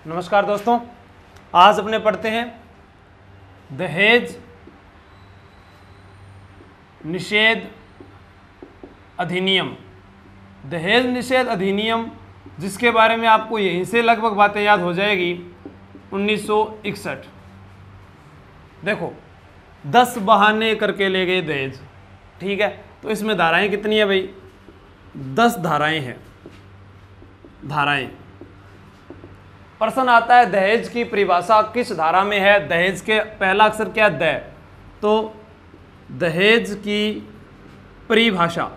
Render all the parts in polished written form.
नमस्कार दोस्तों, आज अपने पढ़ते हैं दहेज निषेध अधिनियम। दहेज निषेध अधिनियम जिसके बारे में आपको यहीं से लगभग बातें याद हो जाएगी। 1961। देखो, 10 बहाने करके ले गए दहेज, ठीक है। तो इसमें धाराएं कितनी है भाई? 10 धाराएं हैं। धाराएं, प्रश्न आता है दहेज की परिभाषा किस धारा में है। दहेज के पहला अक्षर क्या है? द। तो दहेज की परिभाषा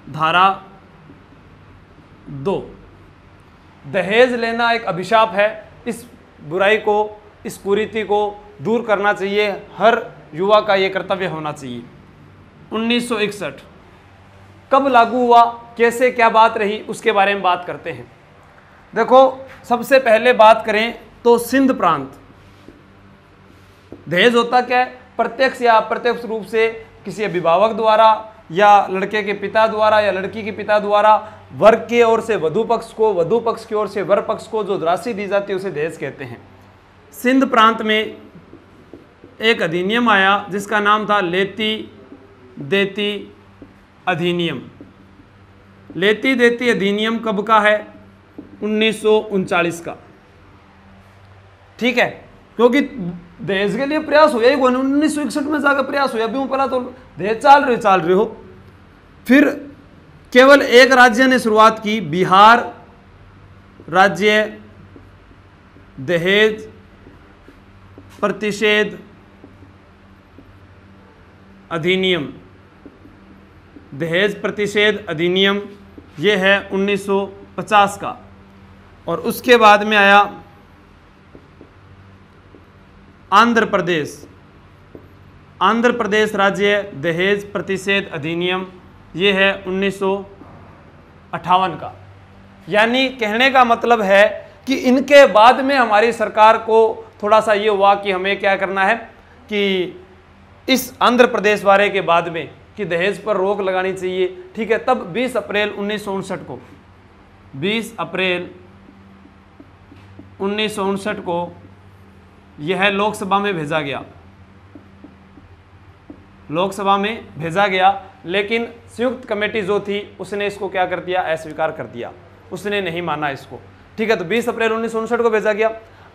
धारा 2। दहेज लेना एक अभिशाप है। इस बुराई को, इस कुरीति को दूर करना चाहिए। हर युवा का यह कर्तव्य होना चाहिए। 1961 कब लागू हुआ, कैसे क्या बात रही, उसके बारे में बात करते हैं। देखो, सबसे पहले बात करें तो सिंध प्रांत। दहेज होता क्या है? प्रत्यक्ष या अप्रत्यक्ष रूप से किसी अभिभावक द्वारा या लड़के के पिता द्वारा या लड़की के पिता द्वारा वर की ओर से वधु पक्ष को, वधु पक्ष की ओर से वर पक्ष को जो राशि दी जाती है उसे दहेज कहते हैं। सिंध प्रांत में एक अधिनियम आया जिसका नाम था लेती देती अधिनियम। लेती देती अधिनियम कब का है? 1939 का, ठीक है। क्योंकि दहेज के लिए प्रयास हुआ ही 1961 में जाकर प्रयास हुआ। अभी पहला तो दहेज चाल रहे हो। फिर केवल एक राज्य ने शुरुआत की, बिहार राज्य दहेज प्रतिषेध अधिनियम। दहेज प्रतिषेध अधिनियम ये है 1950 का। और उसके बाद में आया आंध्र प्रदेश राज्य दहेज प्रतिषेध अधिनियम, ये है 1958 का। यानी कहने का मतलब है कि इनके बाद में हमारी सरकार को थोड़ा सा ये हुआ कि हमें क्या करना है कि इस आंध्र प्रदेश वाले के बाद में कि दहेज पर रोक लगानी चाहिए, ठीक है। तब 20 अप्रैल 1959 को 20 अप्रैल 1959 को यह लोकसभा में भेजा गया। लोकसभा में भेजा गया, लेकिन संयुक्त कमेटी जो थी उसने इसको क्या कर दिया? अस्वीकार कर दिया। उसने नहीं माना इसको, ठीक है। तो 20 अप्रैल 1959 को भेजा गया।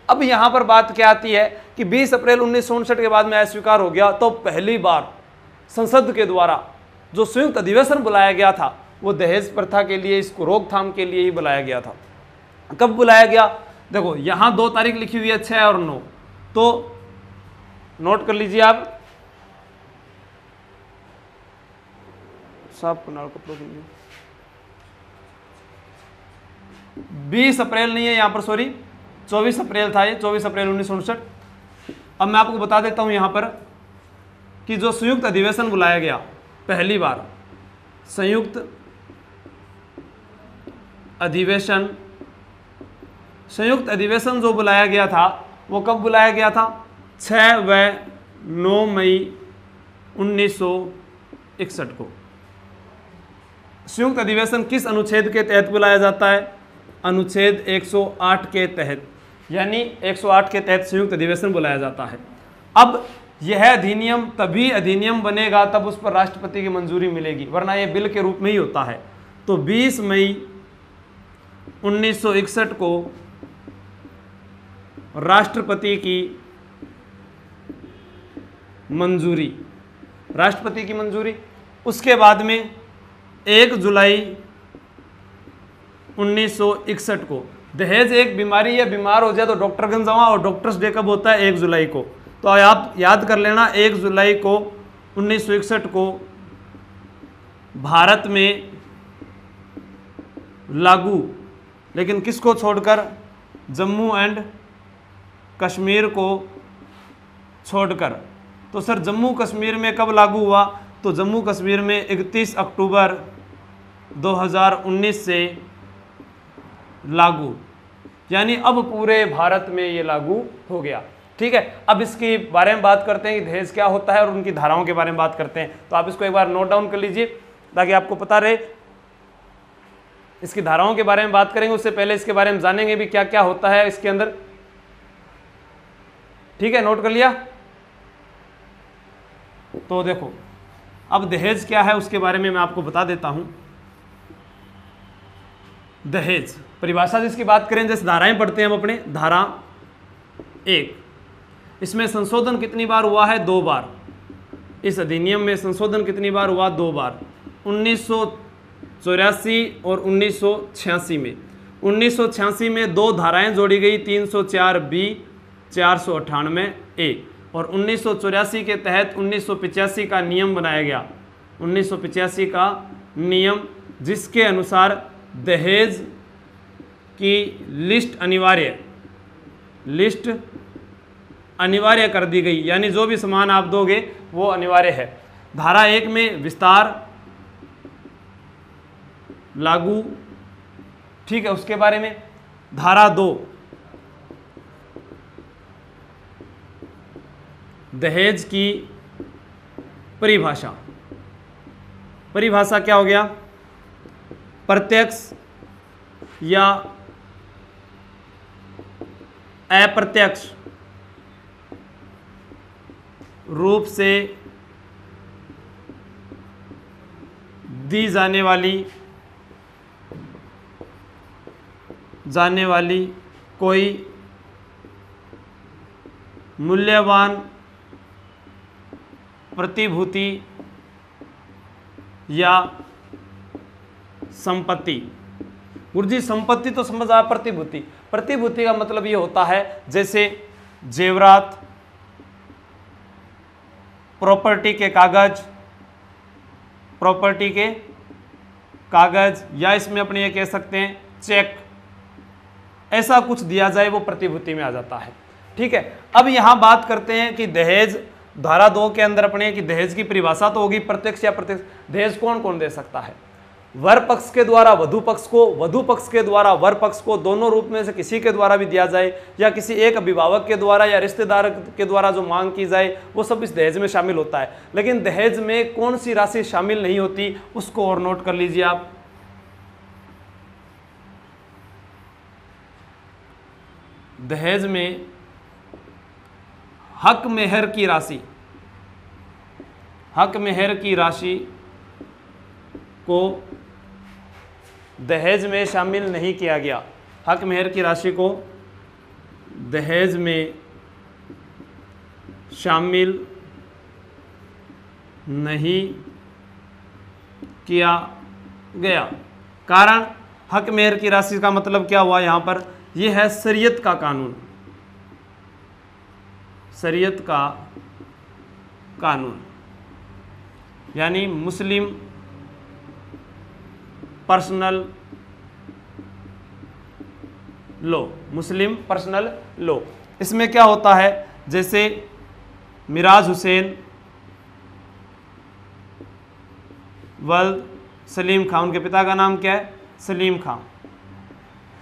अब यहां पर बात क्या आती है कि 20 अप्रैल 1959 के बाद में अस्वीकार हो गया, तो पहली बार संसद के द्वारा जो संयुक्त अधिवेशन बुलाया गया था वो दहेज प्रथा के लिए, इसको रोकथाम के लिए ही बुलाया गया था। कब बुलाया गया? देखो, यहां 2 तारीख लिखी हुई है, 6 और 9, तो नोट कर लीजिए आप। साफ कुनाल कपड़ों के लिए 20 अप्रैल नहीं है यहां पर, सॉरी 24 अप्रैल था ये, 24 अप्रैल 1959। अब मैं आपको बता देता हूं यहां पर कि जो संयुक्त अधिवेशन बुलाया गया, पहली बार संयुक्त अधिवेशन जो बुलाया गया था वो कब बुलाया गया था? 6 व 9 मई 1961 को। संयुक्त अधिवेशन किस अनुच्छेद के तहत बुलाया जाता है? अनुच्छेद 108 के तहत, यानी 108 के तहत संयुक्त अधिवेशन बुलाया जाता है। अब यह अधिनियम तभी अधिनियम बनेगा तब उस पर राष्ट्रपति की मंजूरी मिलेगी, वरना यह बिल के रूप में ही होता है। तो 20 मई 1961 को राष्ट्रपति की मंजूरी, उसके बाद में 1 जुलाई 1961 को दहेज एक बीमारी है, बीमार हो जाए तो डॉक्टर गंज जावा, और डॉक्टर्स डे कब होता है? 1 जुलाई को। तो आप याद कर लेना, 1 जुलाई को 1961 को भारत में लागू, लेकिन किसको छोड़कर? जम्मू एंड कश्मीर को छोड़कर। तो सर जम्मू कश्मीर में कब लागू हुआ? तो जम्मू कश्मीर में 31 अक्टूबर 2019 से लागू, यानी अब पूरे भारत में ये लागू हो गया, ठीक है। अब इसके बारे में बात करते हैं कि दहेज क्या होता है और उनकी धाराओं के बारे में बात करते हैं। तो आप इसको एक बार नोट डाउन कर लीजिए ताकि आपको पता रहे। इसकी धाराओं के बारे में बात करेंगे, उससे पहले इसके बारे में जानेंगे भी क्या क्या होता है इसके अंदर। ठीक है, नोट कर लिया। तो देखो अब दहेज क्या है उसके बारे में मैं आपको बता देता हूं। दहेज परिभाषा जिसकी बात करें, जैसे धाराएं पढ़ते हैं हम अपने, धारा 1, इसमें संशोधन कितनी बार हुआ है? 2 बार। इस अधिनियम में संशोधन कितनी बार हुआ? 2 बार, 1984 और 1986 में। 1986 में 2 धाराएं जोड़ी गई, 304B 498A, और 1984 के तहत 1985 का नियम बनाया गया। 1985 का नियम जिसके अनुसार दहेज की लिस्ट अनिवार्य कर दी गई, यानी जो भी सामान आप दोगे वो अनिवार्य है। धारा 1 में विस्तार लागू, ठीक है, उसके बारे में। धारा 2 दहेज की परिभाषा क्या हो गया? प्रत्यक्ष या अप्रत्यक्ष रूप से दी जाने वाली कोई मूल्यवान प्रतिभूति या संपत्ति। गुरुजी संपत्ति तो समझ आया, प्रतिभूति का मतलब ये होता है जैसे जेवरात, प्रॉपर्टी के कागज, या इसमें अपने ये कह सकते हैं चेक, ऐसा कुछ दिया जाए वो प्रतिभूति में आ जाता है। ठीक है, अब यहां बात करते हैं कि दहेज, धारा 2 के अंदर अपने कि दहेज की परिभाषा तो होगी प्रत्यक्ष या प्रत्यक्ष। दहेज कौन कौन दे सकता है? वर पक्ष के द्वारा वधु पक्ष को, वधु पक्ष के द्वारा वर पक्ष को, दोनों रूप में से किसी के द्वारा भी दिया जाए, या किसी एक अभिभावक के द्वारा या रिश्तेदार के द्वारा जो मांग की जाए, वो सब इस दहेज में शामिल होता है। लेकिन दहेज में कौन सी राशि शामिल नहीं होती उसको और नोट कर लीजिए आप। दहेज में हक मेहर की राशि को दहेज में शामिल नहीं किया गया। हक मेहर की राशि को दहेज में शामिल नहीं किया गया। कारण, हक मेहर की राशि का मतलब क्या हुआ यहाँ पर? यह है शरीयत का कानून, यानी मुस्लिम पर्सनल लॉ। इसमें क्या होता है, जैसे मिराज हुसैन वल्द सलीम खां, उनके पिता का नाम क्या है? सलीम खां।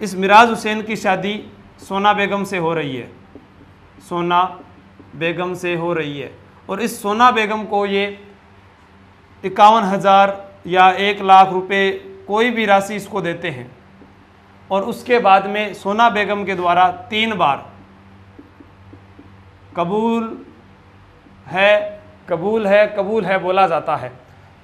इस मिराज हुसैन की शादी सोना बेगम से हो रही है, और इस सोना बेगम को ये 51,000 या 1 लाख रुपए कोई भी राशि इसको देते हैं, और उसके बाद में सोना बेगम के द्वारा 3 बार कबूल है बोला जाता है,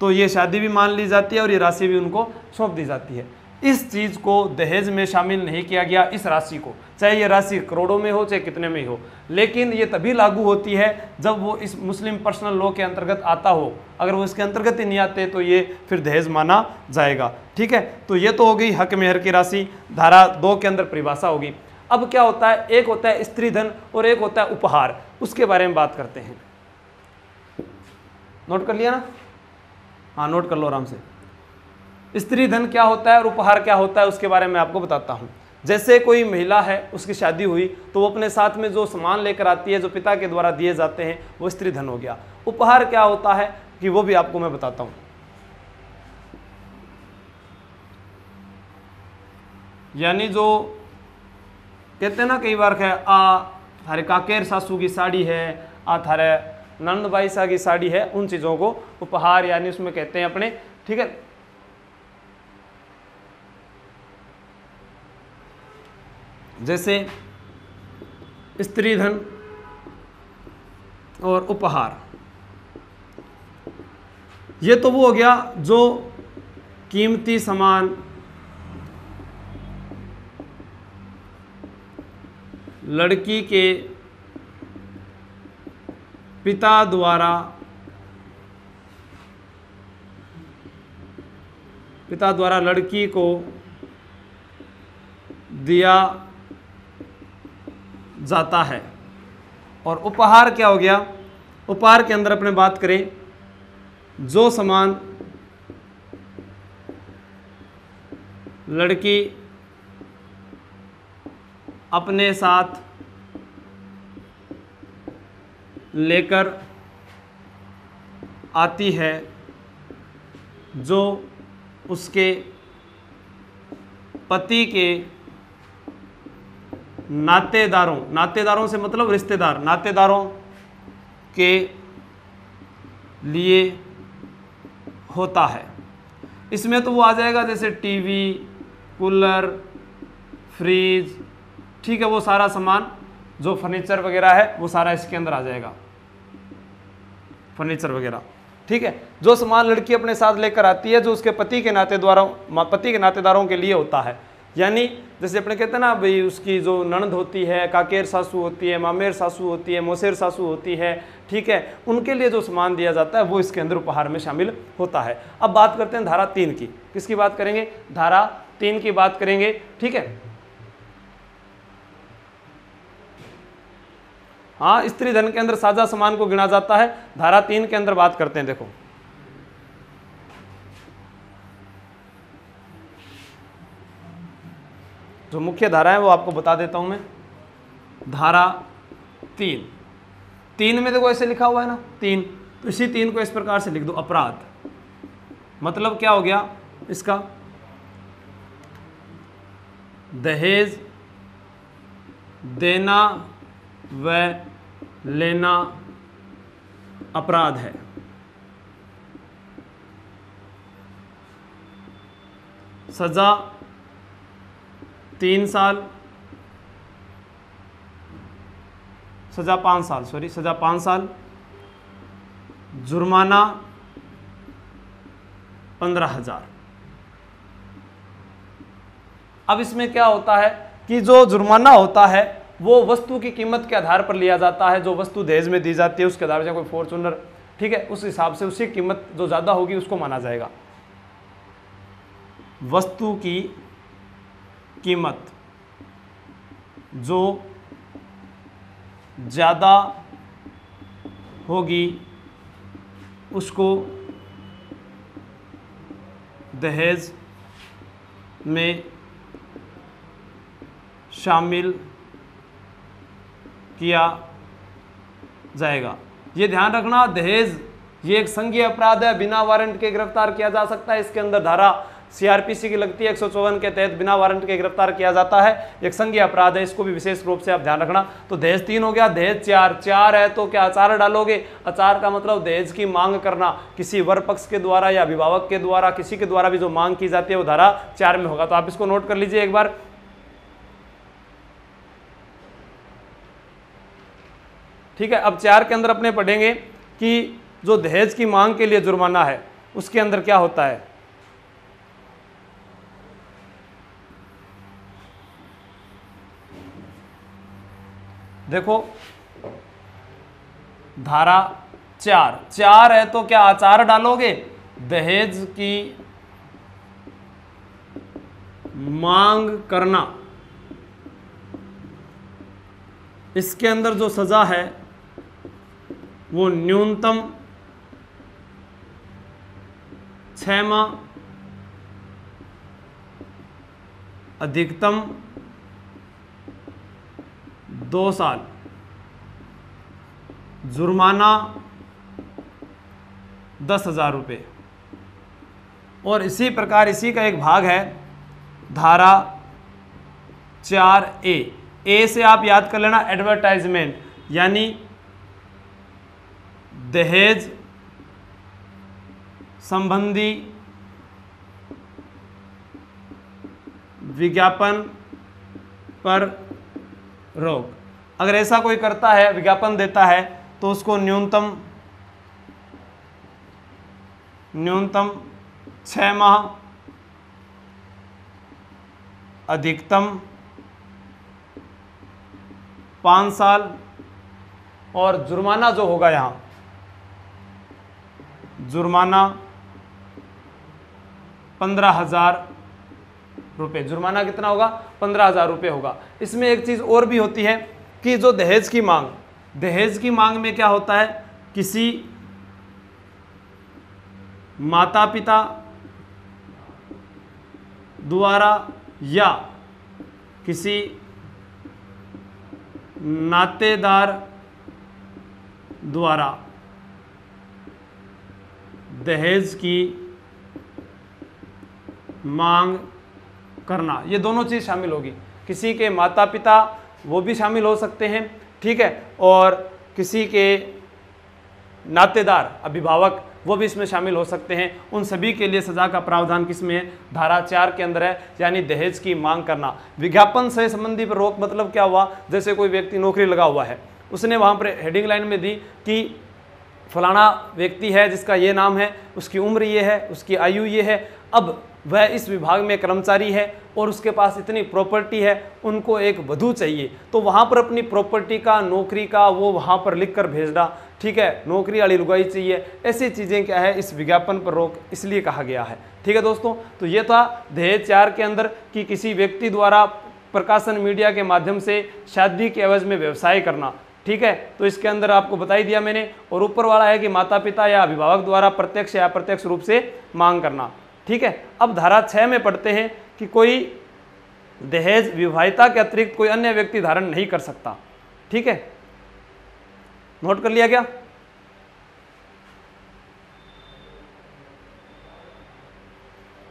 तो ये शादी भी मान ली जाती है और ये राशि भी उनको सौंप दी जाती है। इस चीज़ को दहेज में शामिल नहीं किया गया, इस राशि को, चाहे ये राशि करोड़ों में हो चाहे कितने में हो, लेकिन ये तभी लागू होती है जब वो इस मुस्लिम पर्सनल लॉ के अंतर्गत आता हो। अगर वो इसके अंतर्गत ही नहीं आते तो ये फिर दहेज माना जाएगा। ठीक है, तो ये तो हो गई हक मेहर की राशि, धारा 2 के अंदर परिभाषा होगी। अब क्या होता है, एक होता है स्त्री धन और एक होता है उपहार, उसके बारे में बात करते हैं। नोट कर लिया ना? हाँ, नोट कर लो आराम से। स्त्री धन क्या होता है और उपहार क्या होता है उसके बारे में आपको बताता हूँ। जैसे कोई महिला है, उसकी शादी हुई तो वो अपने साथ में जो सामान लेकर आती है, जो पिता के द्वारा दिए जाते हैं, वो स्त्री धन हो गया। उपहार क्या होता है कि वो भी आपको मैं बताता हूँ। यानी जो कहते हैं ना कई बार है, आ थारे काकेर सासू की साड़ी है, आ थारे नंद बाई सा की साड़ी है, उन चीज़ों को उपहार यानी उसमें कहते हैं अपने। ठीक है, जैसे स्त्री धन और उपहार। ये तो वो हो गया जो कीमती सामान लड़की के पिता द्वारा लड़की को दिया जाता है। और उपहार क्या हो गया? उपहार के अंदर अपने बात करें, जो सामान लड़की अपने साथ लेकर आती है, जो उसके पति के नातेदारों से मतलब रिश्तेदार, नातेदारों के लिए होता है। इसमें तो वो आ जाएगा जैसे टीवी, कूलर, फ्रिज, ठीक है, वो सारा सामान जो फर्नीचर वगैरह है वो सारा इसके अंदर आ जाएगा, फर्नीचर वगैरह, ठीक है। जो सामान लड़की अपने साथ लेकर आती है जो उसके पति के नातेदारों के लिए होता है। यानी जैसे अपने कहते हैं ना भाई, उसकी जो ननद होती है, काकेर सासू होती है, मामेर सासू होती है, मोसेर सासू होती है, ठीक है, उनके लिए जो सामान दिया जाता है वो इसके अंदर उपहार में शामिल होता है। अब बात करते हैं धारा 3 की। किसकी बात करेंगे? धारा 3 की बात करेंगे, ठीक है। हाँ, स्त्री धन के अंदर साझा सामान को गिना जाता है। धारा 3 के अंदर बात करते हैं, देखो जो मुख्य धारा है वो आपको बता देता हूं मैं। धारा 3 में देखो ऐसे लिखा हुआ है ना 3, तो इसी 3 को इस प्रकार से लिख दो, अपराध। मतलब क्या हो गया इसका? दहेज देना व लेना अपराध है। सजा 3 साल, सजा 5 साल, सजा 5 साल, जुर्माना 15,000। अब इसमें क्या होता है कि जो जुर्माना होता है वो वस्तु की कीमत के आधार पर लिया जाता है। जो वस्तु दहेज में दी जाती है उसके आधार से, कोई फॉर्चूनर, ठीक है, उस हिसाब से उसी कीमत जो ज़्यादा होगी उसको माना जाएगा। वस्तु की कीमत जो ज़्यादा होगी उसको दहेज में शामिल किया जाएगा। ये ध्यान रखना, दहेज ये एक संज्ञेय अपराध है, बिना वारंट के गिरफ्तार किया जा सकता है। इसके अंदर धारा सीआरपीसी की लगती है 154 के तहत बिना वारंट के गिरफ्तार किया जाता है। एक संज्ञेय अपराध है, इसको भी विशेष रूप से आप ध्यान रखना। तो दहेज 3 हो गया। दहेज 4 है तो क्या आचार डालोगे? आचार का मतलब दहेज की मांग करना, किसी वर पक्ष के द्वारा या अभिभावक के द्वारा, किसी के द्वारा भी जो मांग की जाती है वो धारा 4 में होगा। तो आप इसको नोट कर लीजिए एक बार। ठीक है, अब 4 के अंदर अपने पढ़ेंगे कि जो दहेज की मांग के लिए जुर्माना है उसके अंदर क्या होता है। देखो धारा 4 है तो क्या आचार डालोगे? दहेज की मांग करना, इसके अंदर जो सजा है वो न्यूनतम 6 माह, अधिकतम 2 साल, जुर्माना 10,000 रुपये। और इसी प्रकार इसी का एक भाग है धारा 4A से आप याद कर लेना, एडवर्टाइजमेंट, यानी दहेज संबंधी विज्ञापन पर रोक। अगर ऐसा कोई करता है, विज्ञापन देता है, तो उसको न्यूनतम 6 माह, अधिकतम 5 साल, और जुर्माना जो होगा यहाँ, जुर्माना 15,000 रुपये। जुर्माना कितना होगा? 15,000 रुपये होगा। इसमें एक चीज़ और भी होती है कि जो दहेज की मांग में क्या होता है, किसी माता पिता द्वारा या किसी नातेदार द्वारा दहेज की मांग करना, ये दोनों चीज़ शामिल होगी। किसी के माता पिता वो भी शामिल हो सकते हैं, ठीक है, और किसी के नातेदार, अभिभावक, वो भी इसमें शामिल हो सकते हैं। उन सभी के लिए सजा का प्रावधान किसमें है? धारा 4 के अंदर है, यानी दहेज की मांग करना। विज्ञापन से संबंधी पर रोक मतलब क्या हुआ? जैसे कोई व्यक्ति नौकरी लगा हुआ है, उसने वहाँ पर हेडिंग लाइन में दी कि फलाना व्यक्ति है जिसका ये नाम है, उसकी उम्र ये है, उसकी आयु ये है, अब वह इस विभाग में कर्मचारी है और उसके पास इतनी प्रॉपर्टी है, उनको एक वधू चाहिए, तो वहाँ पर अपनी प्रॉपर्टी का, नौकरी का वो वहाँ पर लिख कर भेजना, ठीक है, नौकरी वाली लुगाई चाहिए, ऐसी चीज़ें क्या है, इस विज्ञापन पर रोक इसलिए कहा गया है। ठीक है दोस्तों, तो ये था दहेज 4 के अंदर कि किसी व्यक्ति द्वारा प्रकाशन मीडिया के माध्यम से शादी के एवज में व्यवसाय करना। ठीक है, तो इसके अंदर आपको बता ही दिया मैंने। और ऊपर वाला है कि माता पिता या अभिभावक द्वारा प्रत्यक्ष या अप्रत्यक्ष रूप से मांग करना। ठीक है, अब धारा 6 में पढ़ते हैं कि कोई दहेज विवाहिता के अतिरिक्त कोई अन्य व्यक्ति धारण नहीं कर सकता। ठीक है, नोट कर लिया क्या?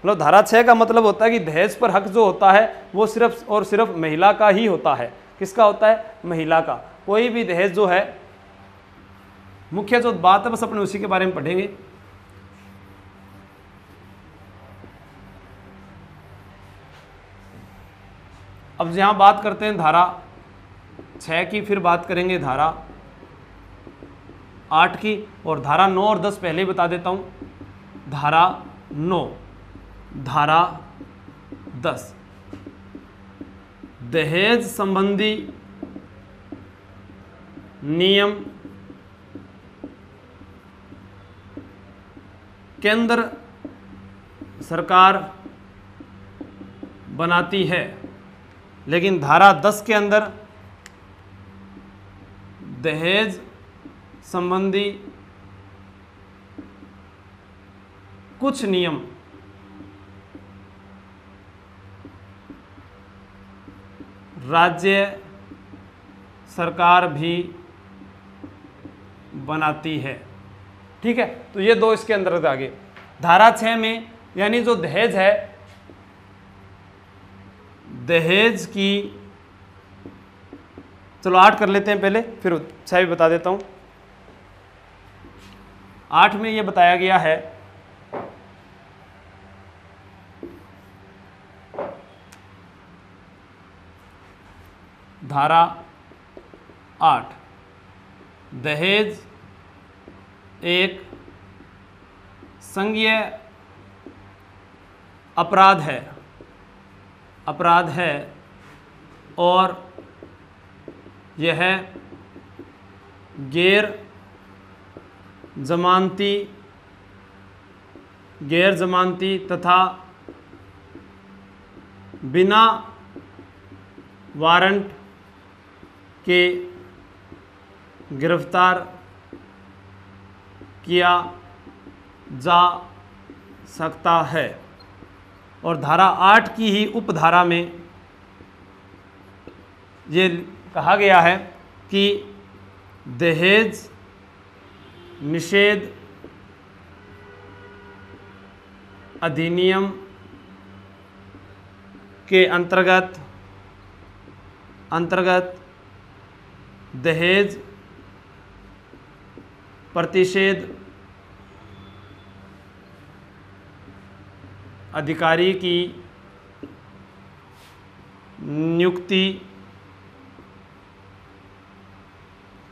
मतलब धारा 6 का मतलब होता है कि दहेज पर हक जो होता है वो सिर्फ और सिर्फ महिला का ही होता है। किसका होता है? महिला का। कोई भी दहेज जो है, मुख्य जो बात है बस अपने उसी के बारे में पढ़ेंगे। अब यहां बात करते हैं धारा 6 की, फिर बात करेंगे धारा 8 की, और धारा 9 और 10 पहले ही बता देता हूं। धारा 9, धारा 10 दहेज संबंधी नियम केंद्र सरकार बनाती है, लेकिन धारा 10 के अंदर दहेज संबंधी कुछ नियम राज्य सरकार भी बनाती है। ठीक है, तो ये दो इसके अंदर आ गए। धारा 6 में यानी जो दहेज है, दहेज की, चलो 8 कर लेते हैं पहले, फिर 6 भी बता देता हूं। 8 में ये बताया गया है धारा 8 दहेज एक संज्ञेय अपराध है और यह गैर जमानती तथा बिना वारंट के गिरफ्तार किया जा सकता है। और धारा 8 की ही उपधारा में ये कहा गया है कि दहेज निषेध अधिनियम के अंतर्गत दहेज प्रतिषेध अधिकारी की नियुक्ति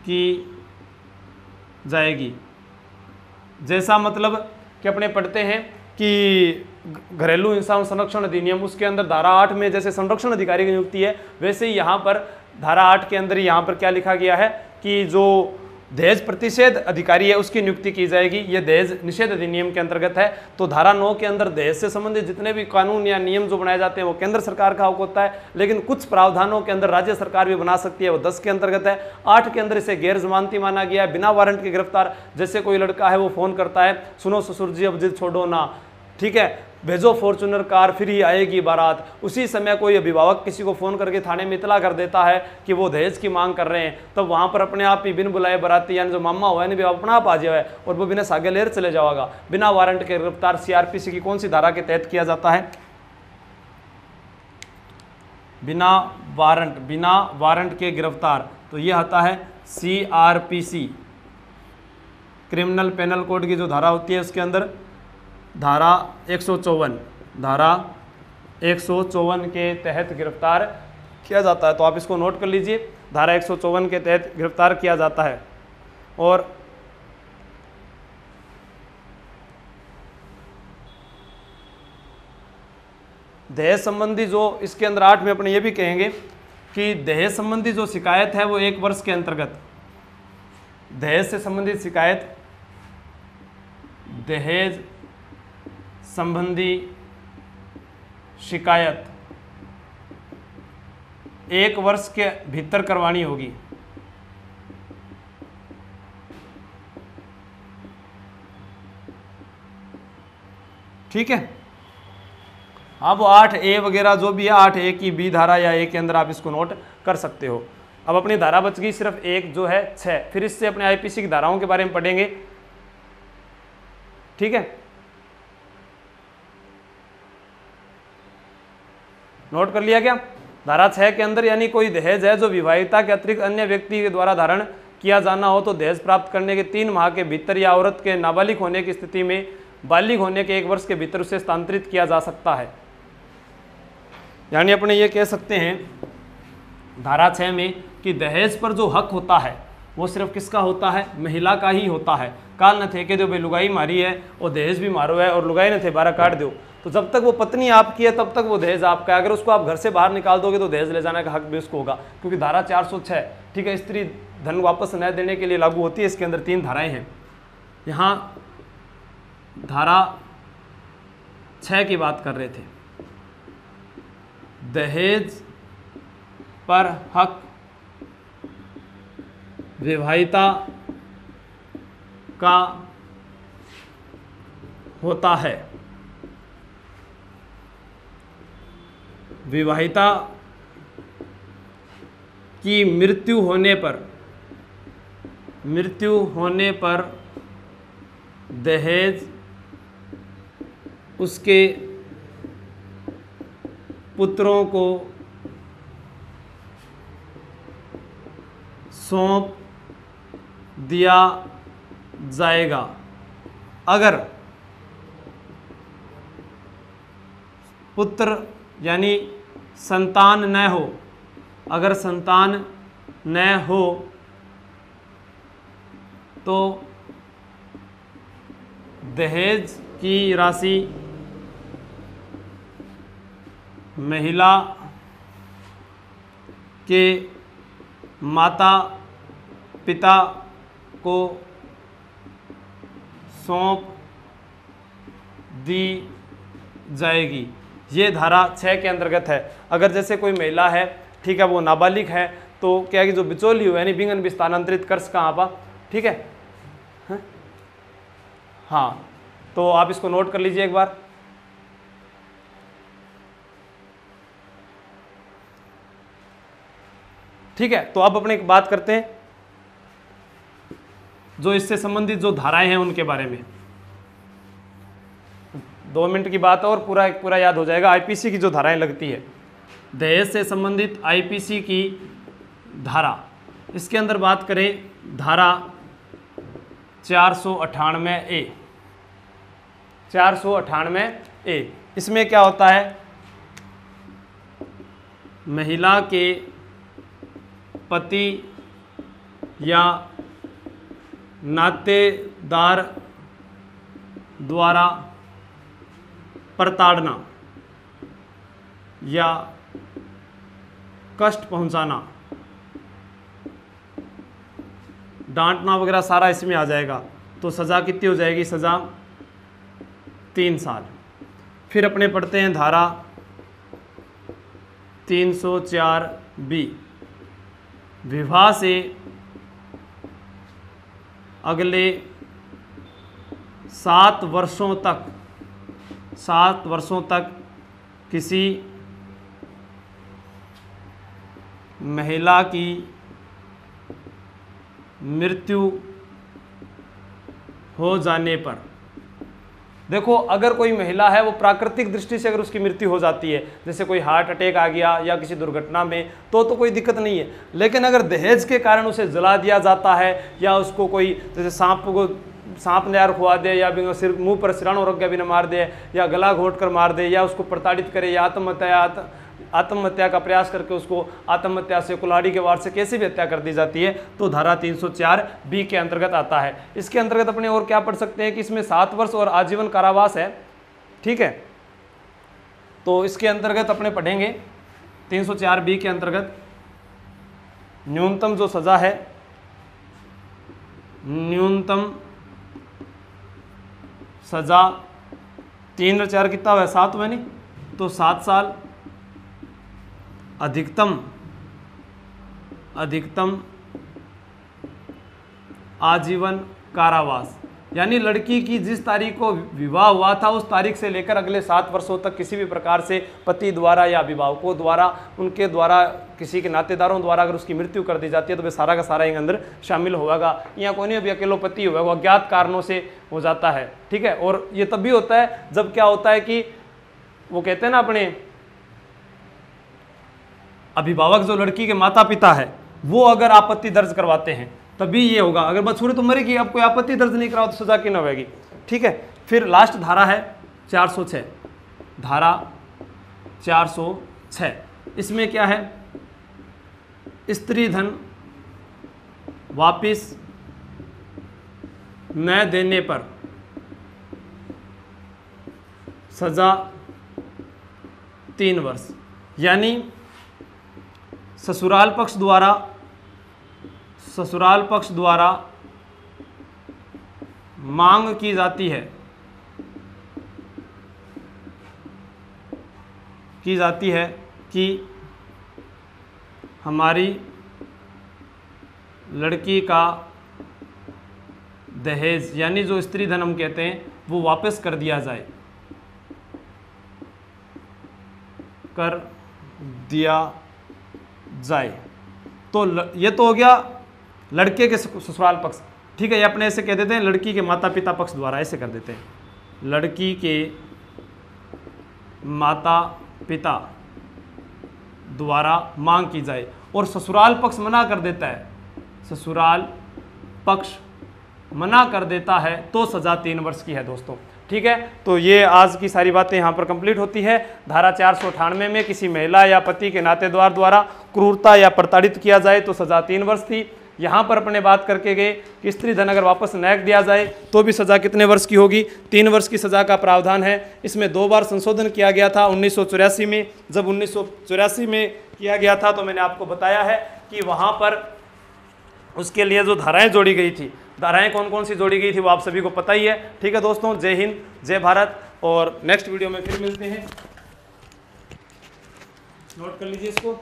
की जाएगी। जैसा मतलब कि अपने पढ़ते हैं कि घरेलू हिंसा संरक्षण अधिनियम, उसके अंदर धारा 8 में जैसे संरक्षण अधिकारी की नियुक्ति है, वैसे ही यहाँ पर धारा 8 के अंदर यहाँ पर क्या लिखा गया है कि जो दहेज प्रतिषेध अधिकारी है उसकी नियुक्ति की जाएगी। ये दहेज निषेध अधिनियम के अंतर्गत है। तो धारा 9 के अंदर दहेज से संबंधित जितने भी कानून या नियम जो बनाए जाते हैं वो केंद्र सरकार का हक होता है, लेकिन कुछ प्रावधानों के अंदर राज्य सरकार भी बना सकती है, वो 10 के अंतर्गत है। 8 के अंदर इसे गैर जमानती माना गया है, बिना वारंट के गिरफ्तार। जैसे कोई लड़का है वो फोन करता है, सुनो ससुर जी अब जिद छोड़ो ना, ठीक है, भेजो फॉर्चूनर कार फिर ही आएगी बारात। उसी समय कोई अभिभावक किसी को फ़ोन करके थाने में इतला कर देता है कि वो दहेज की मांग कर रहे हैं, तब वहाँ पर अपने आप ही बिन बुलाए बाराती यानी जो मामा हुआ है भी अपना आप आ जाए और वो बिना सागे लेर चले जाएगा। बिना वारंट के गिरफ्तार सीआरपीसी की कौन सी धारा के तहत किया जाता है? बिना वारंट के गिरफ्तार, तो ये आता है सीआरपीसी, क्रिमिनल पेनल कोड की जो धारा होती है उसके अंदर धारा 154 के तहत गिरफ्तार किया जाता है। तो आप इसको नोट कर लीजिए, धारा 154 के तहत गिरफ्तार किया जाता है। और दहेज संबंधी जो इसके अंदर 8 में अपने ये भी कहेंगे कि दहेज संबंधी जो शिकायत है वो 1 वर्ष के अंतर्गत, दहेज से संबंधित शिकायत, दहेज संबंधी शिकायत 1 वर्ष के भीतर करवानी होगी। ठीक है, अब 8A वगैरह जो भी है, 8A की बी धारा या A के अंदर आप इसको नोट कर सकते हो। अब अपनी धारा बच गई सिर्फ एक जो है 6, फिर इससे अपने आईपीसी की धाराओं के बारे में पढ़ेंगे। ठीक है, नोट कर लिया क्या? धारा 6 के अंदर यानी कोई दहेज है जो विवाहिता के अतिरिक्त अन्य व्यक्ति के द्वारा धारण किया जाना हो तो दहेज प्राप्त करने के 3 माह के भीतर या औरत के नाबालिग होने की स्थिति में बालिग होने के 1 वर्ष के भीतर उसे स्थानांतरित किया जा सकता है। यानी अपने ये कह सकते हैं धारा 6 में कि दहेज पर जो हक होता है वो सिर्फ किसका होता है? महिला का ही होता है। काल न थे के दो भाई लुगाई मारी है और दहेज भी मारो है और लुगाई न थे 12 काट दो, तो जब तक वो पत्नी आपकी है तब तक वो दहेज आपका है। अगर उसको आप घर से बाहर निकाल दोगे तो दहेज ले जाने का हक भी उसको होगा, क्योंकि धारा 406 ठीक है स्त्री धन वापस न देने के लिए लागू होती है। इसके अंदर 3 धाराएं हैं। यहाँ धारा 6 की बात कर रहे थे, दहेज पर हक विवाहिता का होता है। विवाहिता की मृत्यु होने पर दहेज उसके पुत्रों को सौंप दिया जाएगा। अगर पुत्र यानी संतान न हो, अगर संतान न हो तो दहेज की राशि महिला के माता पिता को सौंप दी जाएगी। ये धारा 6 के अंतर्गत है। अगर जैसे कोई महिला है ठीक है वो नाबालिग है तो क्या कि जो बिचौली हो यानी बिंगन भी स्थानांतरित कर कहाँ पा, ठीक है हाँ, तो आप इसको नोट कर लीजिए एक बार। ठीक है, तो अब अपने एक बात करते हैं जो इससे संबंधित जो धाराएं हैं उनके बारे में। 2 मिनट की बात है और पूरा याद हो जाएगा। आईपीसी की जो धाराएं लगती है, दहेज से संबंधित आईपीसी की धारा, इसके अंदर बात करें धारा 498A। इसमें क्या होता है? महिला के पति या नातेदार द्वारा प्रताड़ना या कष्ट पहुंचाना, डांटना वगैरह सारा इसमें आ जाएगा। तो सज़ा कितनी हो जाएगी? सज़ा 3 साल। फिर अपने पढ़ते हैं धारा 304B, विवाह से अगले 7 वर्षों तक किसी महिला की मृत्यु हो जाने पर, देखो अगर कोई महिला है वो प्राकृतिक दृष्टि से अगर उसकी मृत्यु हो जाती है, जैसे कोई हार्ट अटैक आ गया या किसी दुर्घटना में, तो कोई दिक्कत नहीं है। लेकिन अगर दहेज के कारण उसे जला दिया जाता है या उसको कोई जैसे सांप ने यार खुआ दे या सिर मुंह पर सिराणु रख गया भी न मार दे या गला घोट कर मार दे या उसको प्रताड़ित करे या आत्महत्या का प्रयास करके उसको आत्महत्या से, कुल्हाड़ी के वार से कैसे भी हत्या कर दी जाती है, तो धारा 304B के अंतर्गत आता है। इसके अंतर्गत अपने और क्या पढ़ सकते हैं कि इसमें 7 वर्ष और आजीवन कारावास है। ठीक है, तो इसके अंतर्गत अपने पढ़ेंगे 304B के अंतर्गत न्यूनतम जो सजा है, न्यूनतम सजा 3 और 4 कितना हुआ? 7 हुआ नहीं, तो 7 साल। अधिकतम आजीवन कारावास, यानी लड़की की जिस तारीख को विवाह हुआ था उस तारीख से लेकर अगले 7 वर्षों तक किसी भी प्रकार से पति द्वारा या अभिभावकों द्वारा, उनके द्वारा, किसी के नातेदारों द्वारा अगर उसकी मृत्यु कर दी जाती है तो वे सारा का सारा एक अंदर शामिल होगा। यहाँ कोई नहीं, अभी अकेलो पति हुआ वो अज्ञात कारणों से हो जाता है। ठीक है, और ये तब भी होता है जब क्या होता है कि वो कहते हैं ना, अपने अभिभावक जो लड़की के माता पिता है वो अगर आपत्ति दर्ज करवाते हैं तभी ये होगा। अगर बछूरी तो मरेगी, अब कोई आपत्ति दर्ज नहीं कराओ तो सजा की न होगी। ठीक है, फिर लास्ट धारा है 406, धारा 406। इसमें क्या है? स्त्री धन वापिस न देने पर सजा 3 वर्ष, यानी ससुराल पक्ष द्वारा मांग की जाती है कि हमारी लड़की का दहेज, यानी जो स्त्री धन हम कहते हैं, वो वापस कर दिया जाए। तो ये तो हो गया लड़के के ससुराल पक्ष। ठीक है, ये अपने ऐसे कह देते हैं लड़की के माता पिता पक्ष द्वारा, ऐसे कर देते हैं लड़की के माता पिता द्वारा मांग की जाए, और ससुराल पक्ष मना कर देता है, ससुराल पक्ष मना कर देता है तो सजा 3 वर्ष की है दोस्तों। ठीक है, तो ये आज की सारी बातें यहाँ पर कंप्लीट होती है। धारा 498 में किसी महिला या पति के नातेदार द्वारा क्रूरता या प्रताड़ित किया जाए तो सजा 3 वर्ष थी। यहाँ पर अपने बात करके गए कि स्त्री धन अगर वापस न दिया जाए तो भी सजा कितने वर्ष की होगी? 3 वर्ष की सजा का प्रावधान है। इसमें 2 बार संशोधन किया गया था 1984 में। जब 1984 में किया गया था तो मैंने आपको बताया है कि वहाँ पर उसके लिए जो धाराएं जोड़ी गई थी, धाराएं कौन कौन सी जोड़ी गई थी वो आप सभी को पता ही है। ठीक है दोस्तों, जय हिंद, जय भारत, और नेक्स्ट वीडियो में फिर मिलते हैं। नोट कर लीजिए इसको।